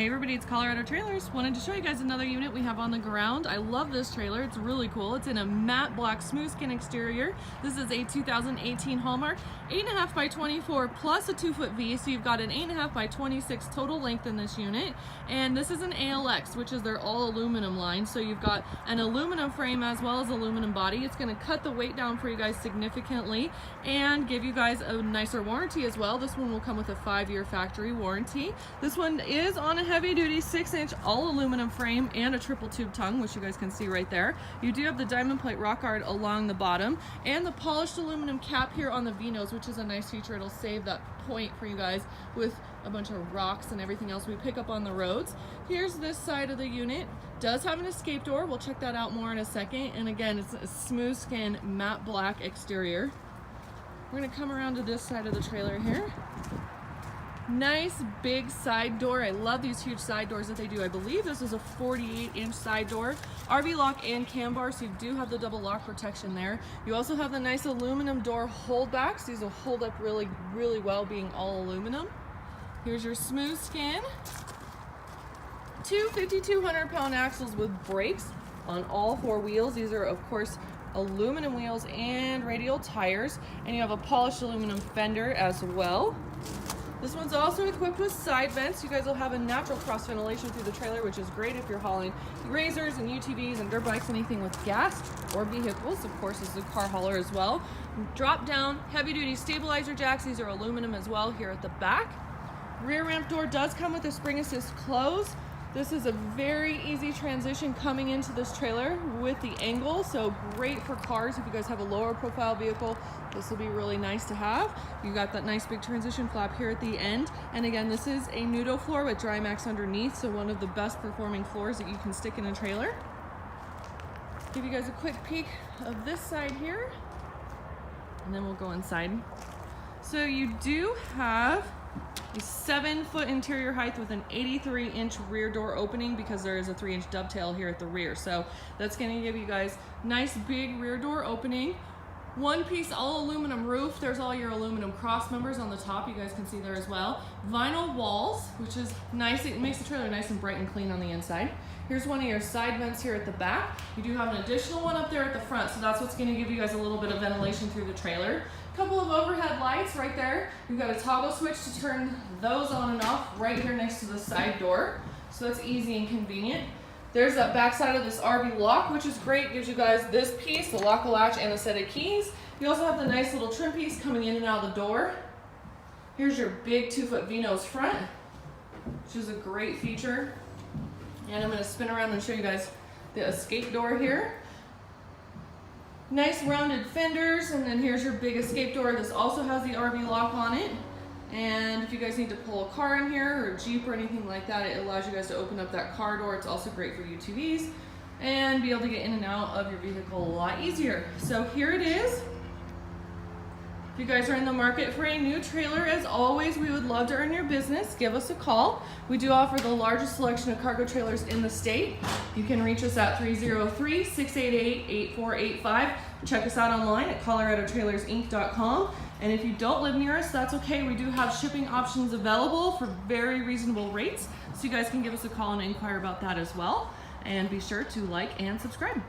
Hey everybody, it's Colorado Trailers. Wanted to show you guys another unit we have on the ground. I love this trailer. It's really cool. It's in a matte black smooth skin exterior. This is a 2018 Haulmark 8.5 by 24 plus a 2-foot V, so you've got an 8.5 by 26 total length in this unit. And this is an ALX, which is their all aluminum line. So you've got an aluminum frame as well as aluminum body. It's going to cut the weight down for you guys significantly and give you guys a nicer warranty as well. This one will come with a 5-year factory warranty. This one is on a heavy-duty 6-inch all aluminum frame and a triple tube tongue, which you guys can see right there. You do have the diamond plate rock guard along the bottom and the polished aluminum cap here on the V-nose, which is a nice feature. It'll save that point for you guys with a bunch of rocks and everything else we pick up on the roads. Here's this side of the unit. Does have an escape door. We'll check that out more in a second. And again, it's a smooth skin matte black exterior. We're going to come around to this side of the trailer here. Nice big side door. I love these huge side doors that they do. I believe this is a 48-inch side door. RV lock and cam bar, so you do have the double lock protection there. You also have the nice aluminum door holdbacks. These will hold up really, really well being all aluminum. Here's your smooth skin. Two 5,200-pound axles with brakes on all 4 wheels. These are, of course, aluminum wheels and radial tires. And you have a polished aluminum fender as well. This one's also equipped with side vents. You guys will have a natural cross ventilation through the trailer, which is great if you're hauling grazers and UTVs and dirt bikes, anything with gas or vehicles. Of course, this is a car hauler as well. Drop down heavy duty stabilizer jacks. These are aluminum as well here at the back. Rear ramp door does come with a spring assist close. This is a very easy transition coming into this trailer with the angle, so great for cars. If you guys have a lower profile vehicle, this will be really nice to have. You got that nice big transition flap here at the end. And again, this is a nudo floor with dry max underneath, so one of the best performing floors that you can stick in a trailer. Give you guys a quick peek of this side here, and then we'll go inside. So you do have a 7-foot interior height with an 83-inch rear door opening because there is a 3-inch dovetail here at the rear. So that's going to give you guys nice big rear door opening. 1-piece all aluminum roof. There's all your aluminum cross members on the top. You guys can see there as well. Vinyl walls, which is nice. It makes the trailer nice and bright and clean on the inside. Here's one of your side vents here at the back. You do have an additional one up there at the front, so that's what's going to give you guys a little bit of ventilation through the trailer. Couple of overhead lights right there. You've got a toggle switch to turn those on and off right here next to the side door, so that's easy and convenient. There's that back side of this RV lock, which is great. Gives you guys this piece, the lock latch, and a set of keys. You also have the nice little trim piece coming in and out of the door. Here's your big 2-foot V-nose front, which is a great feature. And I'm going to spin around and show you guys the escape door here. Nice rounded fenders, and then here's your big escape door. This also has the RV lock on it. And if you guys need to pull a car in here or a Jeep or anything like that, it allows you guys to open up that car door. It's also great for UTVs and be able to get in and out of your vehicle a lot easier. So here it is. If you guys are in the market for a new trailer, as always, we would love to earn your business. Give us a call. We do offer the largest selection of cargo trailers in the state. You can reach us at 303-688-8485. Check us out online at coloradotrailersinc.com. And if you don't live near us, that's okay. We do have shipping options available for very reasonable rates. So you guys can give us a call and inquire about that as well. And be sure to like and subscribe.